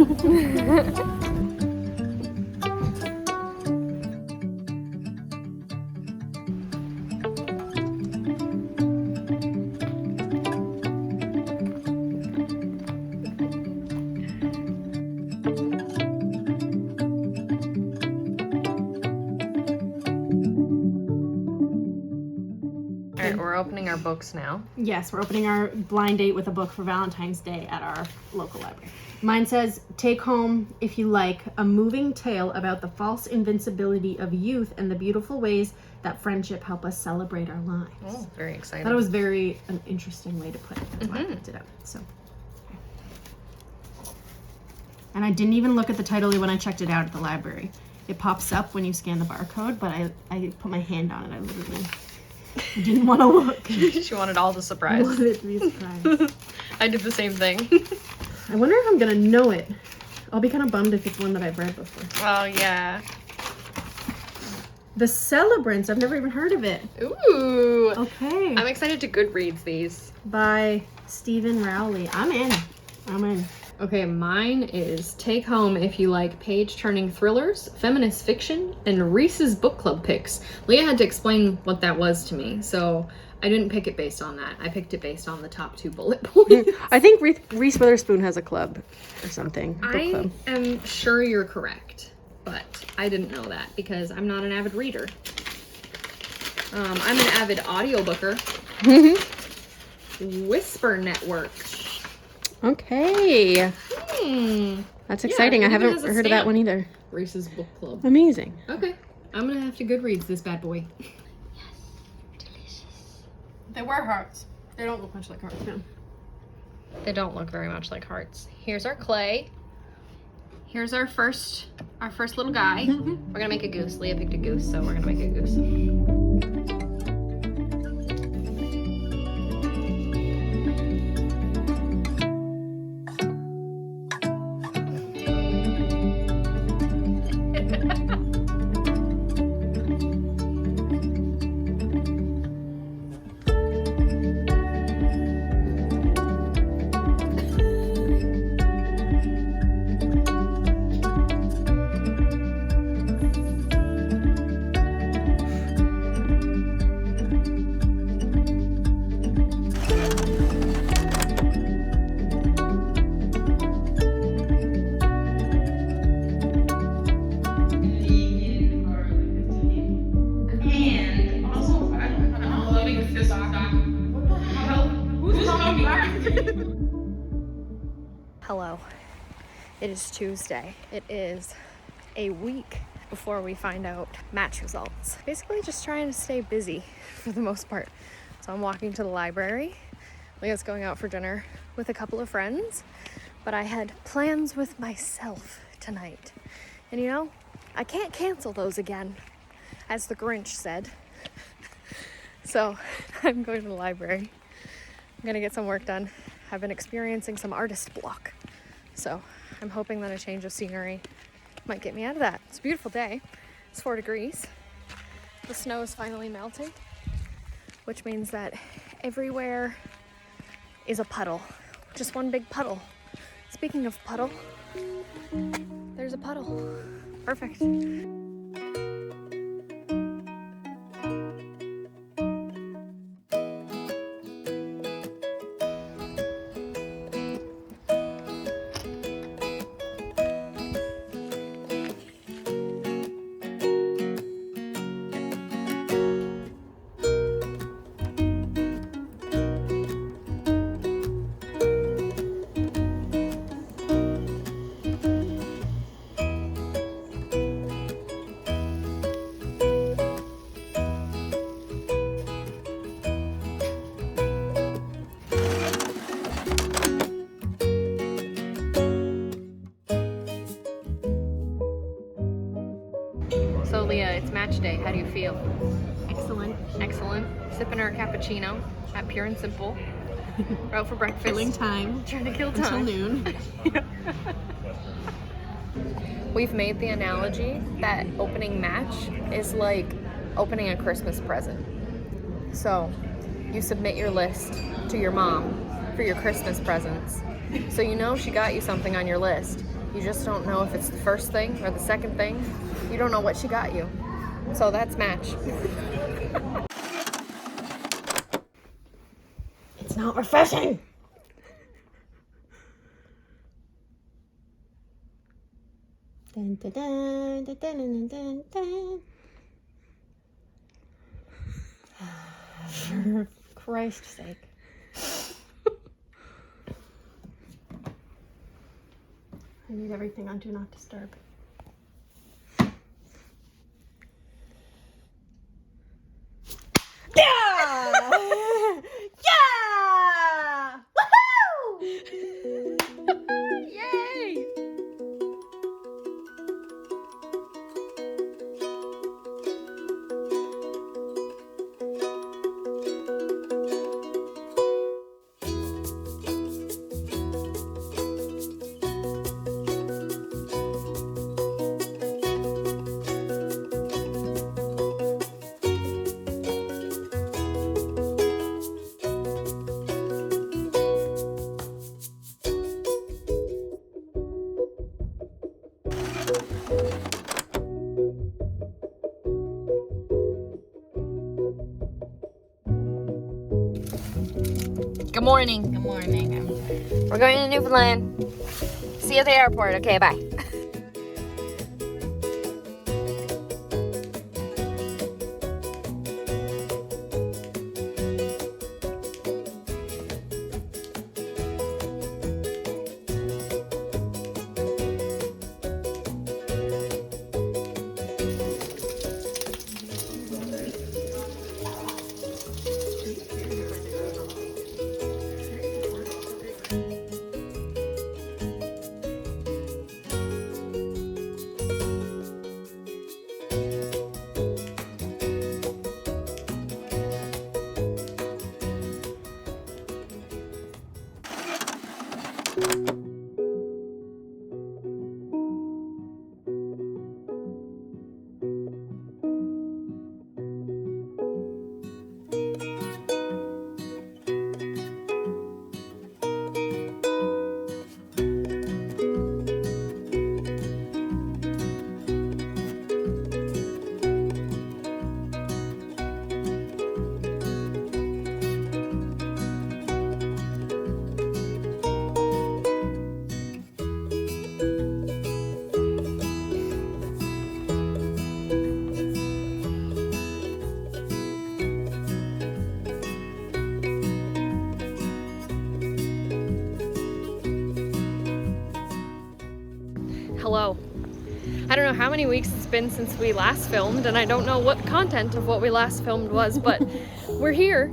Alright, we're opening our books now. Yes, we're opening our blind date with a book for Valentine's Day at our local library. Mine says, take home, if you like, a moving tale about the false invincibility of youth and the beautiful ways that friendship help us celebrate our lives. Oh, very I exciting. thought it was an interesting way to put it. That's why I picked it up. So, and I didn't even look at the title when I checked it out at the library. It pops up when you scan the barcode, but I put my hand on it. I literally didn't want to look. She wanted all the I surprise. wanted it to be a surprise. I did the same thing. I wonder if I'm gonna know it. I'll be kind of bummed if it's one that I've read before. Oh, yeah. The Celebrants. I've never even heard of it. Ooh. Okay. I'm excited to Goodreads these. By Stephen Rowley. I'm in. Okay, mine is Take Home If You Like Page-Turning Thrillers, Feminist Fiction, and Reese's Book Club Picks. Leah had to explain what that was to me, so I didn't pick it based on that. I picked it based on the top 2 bullet points. I think Reese Witherspoon has a club or something. I am sure you're correct, but I didn't know that because I'm not an avid reader. I'm an avid audiobooker. Whisper Network. Okay. Hmm. That's exciting. Yeah, I it even haven't has a heard of that stamp. one either. Reese's Book Club. Amazing. Okay, I'm gonna have to Goodreads this bad boy. They were hearts. They don't look much like hearts. No. They don't look very much like hearts. Here's our clay. Here's our first little guy. We're gonna make a goose. Leah picked a goose, so we're gonna make a goose. Hello. It is Tuesday. It is a week before we find out match results. Basically just trying to stay busy for the most part. So I'm walking to the library. Leah's going out for dinner with a couple of friends, but I had plans with myself tonight. And you know, I can't cancel those again, as the Grinch said. So I'm going to the library. I'm gonna get some work done. I've been experiencing some artist block. So I'm hoping that a change of scenery might get me out of that. It's a beautiful day. It's 4 degrees. The snow is finally melting, which means that everywhere is a puddle. Just one big puddle. Speaking of puddle, there's a puddle. Perfect. So Leah, it's match day. How do you feel? Excellent. Excellent. Sipping our cappuccino at Pure and Simple. We're out for breakfast. Killing time. Trying to kill Until time. noon. We've made the analogy that opening match is like opening a Christmas present. So you submit your list to your mom for your Christmas presents. So you know she got you something on your list. You just don't know if it's the first thing or the second thing. You don't know what she got you. So that's Match. It's not refreshing. Dun, dun, dun, dun, dun, dun, dun. For Christ's sake. I need everything on Do Not Disturb. Yeah! Yeah! Woohoo! Yay! Good morning. Good morning. We're going to Newfoundland. See you at the airport. Okay, bye. Hello. I don't know how many weeks it's been since we last filmed, and I don't know what content of what we last filmed was, but we're here,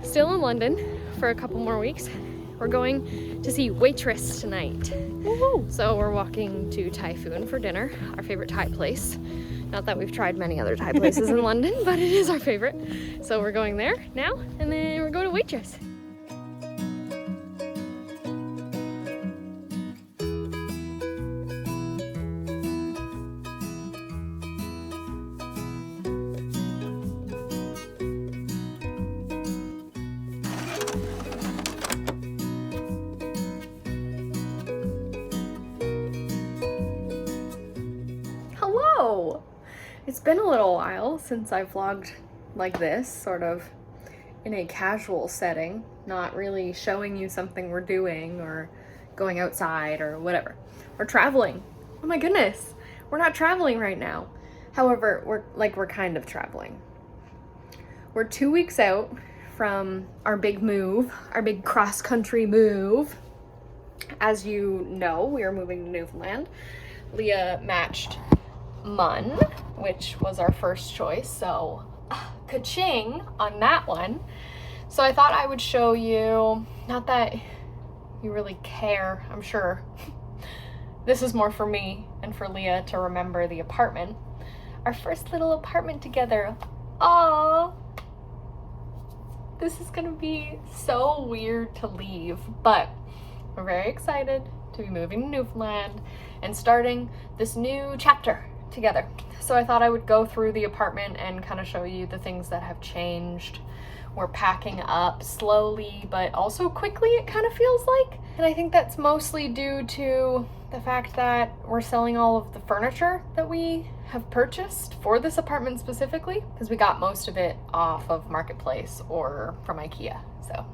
still in London, for a couple more weeks. We're going to see Waitress tonight. Woo-hoo. So we're walking to Typhoon for dinner, our favorite Thai place. Not that we've tried many other Thai places in London, but it is our favorite. So we're going there now, and then we're going to Waitress. Hello! It's been a little while since I vlogged like this, sort of in a casual setting, not really showing you something we're doing or going outside or whatever. We're traveling. Oh my goodness, we're not traveling right now. However, we're kind of traveling. We're 2 weeks out from our big move, our big cross-country move. As you know, we are moving to Newfoundland. Leah matched MUN, which was our first choice, so ka-ching on that one. So I thought I would show you, not that you really care, I'm sure. This is more for me and for Leah to remember the apartment. Our first little apartment together. Aww. This is gonna be so weird to leave, but we're very excited to be moving to Newfoundland and starting this new chapter together. So I thought I would go through the apartment and kind of show you the things that have changed we're packing up slowly, but also quickly, it kind of feels like. And I think that's mostly due to the fact that we're selling all of the furniture that we have purchased for this apartment specifically, because we got most of it off of Marketplace or from IKEA. So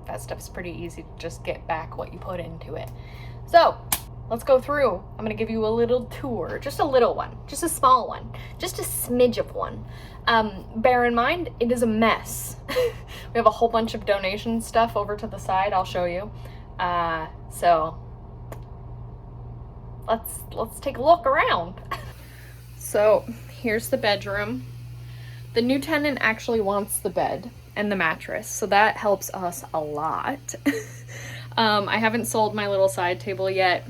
that stuff's pretty easy to just get back what you put into it. So let's go through. I'm gonna give you a little tour, just a little one, just a small one, just a smidge of one. Bear in mind, it is a mess. We have a whole bunch of donation stuff over to the side. I'll show you. So let's take a look around. So here's the bedroom. The new tenant actually wants the bed and the mattress, so that helps us a lot. I haven't sold my little side table yet,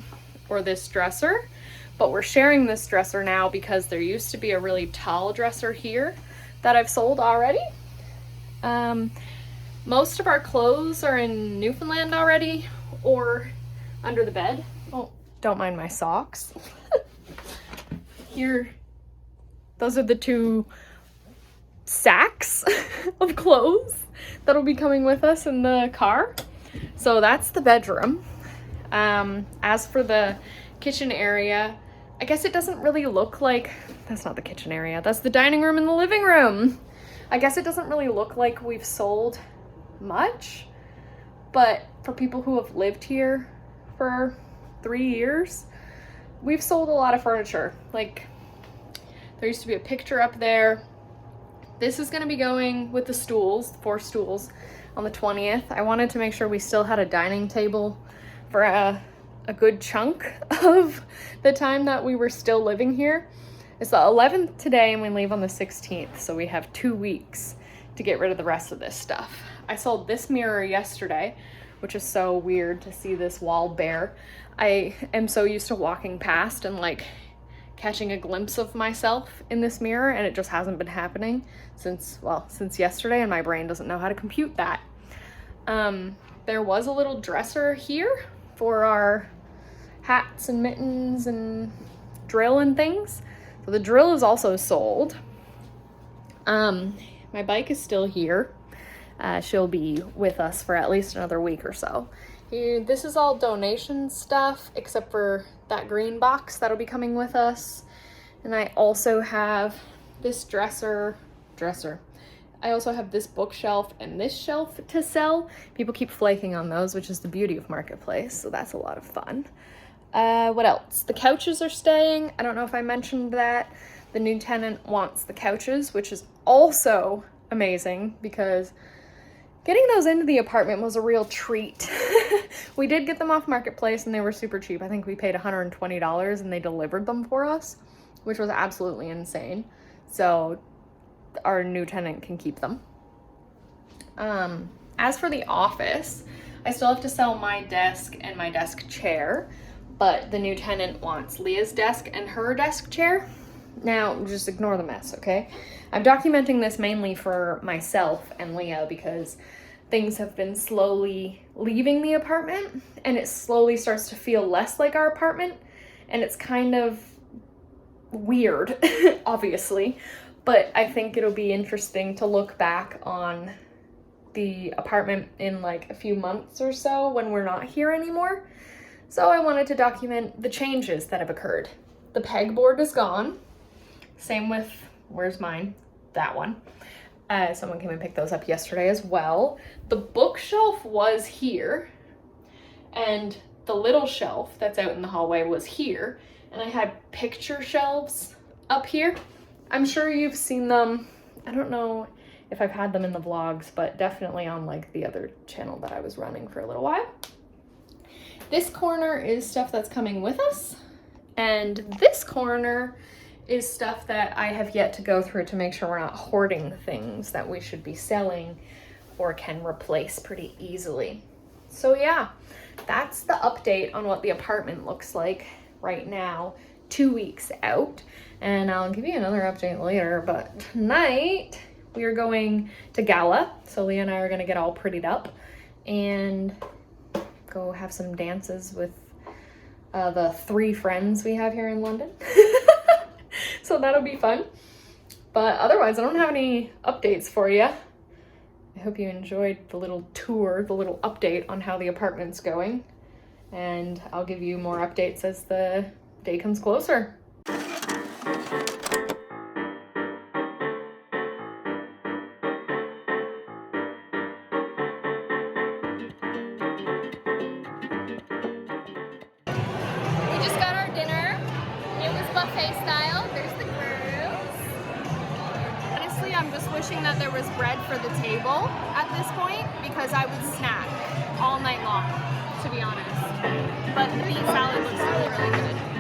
or this dresser, but we're sharing this dresser now because there used to be a really tall dresser here that I've sold already. Most of our clothes are in Newfoundland already or under the bed. Oh, don't mind my socks. Here, those are the 2 sacks of clothes that'll be coming with us in the car. So that's the bedroom. As for the kitchen area, I guess it doesn't really look like, that's not the kitchen area, that's the dining room and the living room. I guess it doesn't really look like we've sold much, but for people who have lived here for 3 years, we've sold a lot of furniture. Like, there used to be a picture up there. This is gonna be going with the stools, 4 stools, on the 20th. I wanted to make sure we still had a dining table for a good chunk of the time that we were still living here. It's the 11th today and we leave on the 16th, so we have 2 weeks to get rid of the rest of this stuff. I sold this mirror yesterday, which is so weird to see this wall bare. I am so used to walking past and like catching a glimpse of myself in this mirror, and it just hasn't been happening since yesterday, and my brain doesn't know how to compute that. There was a little dresser here for our hats and mittens and drill and things. So the drill is also sold. My bike is still here. She'll be with us for at least another week or so. This is all donation stuff, except for that green box that'll be coming with us. And I also have this dresser. I also have this bookshelf and this shelf to sell. People keep flaking on those, which is the beauty of Marketplace, so that's a lot of fun. What else? The couches are staying. I don't know if I mentioned that. The new tenant wants the couches, which is also amazing because getting those into the apartment was a real treat. We did get them off Marketplace and they were super cheap. I think we paid $120 and they delivered them for us, which was absolutely insane. So our new tenant can keep them. As for the office, I still have to sell my desk and my desk chair, but the new tenant wants Leah's desk and her desk chair. Now, just ignore the mess, okay? I'm documenting this mainly for myself and Leah because things have been slowly leaving the apartment and it slowly starts to feel less like our apartment, and it's kind of weird, obviously, but I think it'll be interesting to look back on the apartment in like a few months or so when we're not here anymore. So I wanted to document the changes that have occurred. The pegboard is gone. Same with, where's mine? That one. Someone came and picked those up yesterday as well. The bookshelf was here, and the little shelf that's out in the hallway was here, and I had picture shelves up here. I'm sure you've seen them. I don't know if I've had them in the vlogs, but definitely on like the other channel that I was running for a little while. This corner is stuff that's coming with us, and this corner is stuff that I have yet to go through to make sure we're not hoarding things that we should be selling or can replace pretty easily. So yeah, that's the update on what the apartment looks like right now, 2 weeks out. And I'll give you another update later, but tonight we are going to gala. So Leah and I are gonna get all prettied up and go have some dances with the 3 friends we have here in London. So that'll be fun. But otherwise, I don't have any updates for you. I hope you enjoyed the little tour, the little update on how the apartment's going. And I'll give you more updates as the day comes closer. Buffet style. There's the grills. Honestly, I'm just wishing that there was bread for the table at this point because I would snack all night long, to be honest. But the beet salad looks really, really good.